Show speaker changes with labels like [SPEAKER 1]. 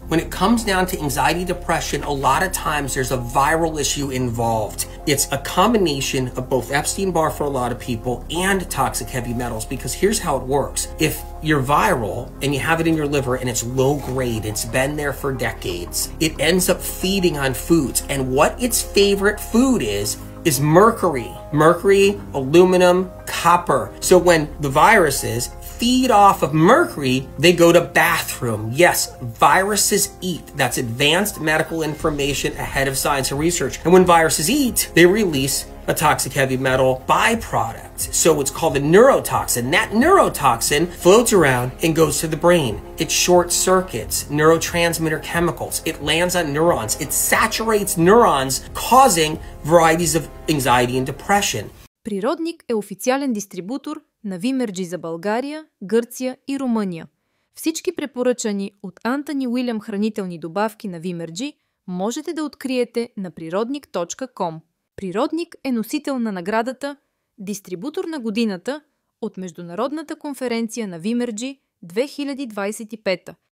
[SPEAKER 1] When it comes down to anxiety, depression, a lot of times there's a viral issue involved. It's a combination of both Epstein-Barr for a lot of people and toxic heavy metals, because here's how it works. If you're viral and you have it in your liver and it's low grade, it's been there for decades, it ends up feeding on foods. And what its favorite food is mercury. Mercury, aluminum, copper. So when the viruses feed off of mercury, they go to bathroom. Yes, viruses eat. That's advanced medical information ahead of science and research. And when viruses eat, they release a toxic heavy metal byproduct. So it's called a neurotoxin. That neurotoxin floats around and goes to the brain. It short circuits neurotransmitter chemicals. It lands on neurons. It saturates neurons, causing varieties of anxiety and depression.
[SPEAKER 2] Природник е официален дистрибутор на Вимерджи за България, Гърция и Румъния. Всички препоръчани от Антони Уилям хранителни добавки на Вимерджи можете да откриете на природник.com. Природник е носител на наградата Дистрибутор на годината от Международната конференция на Вимерджи 2025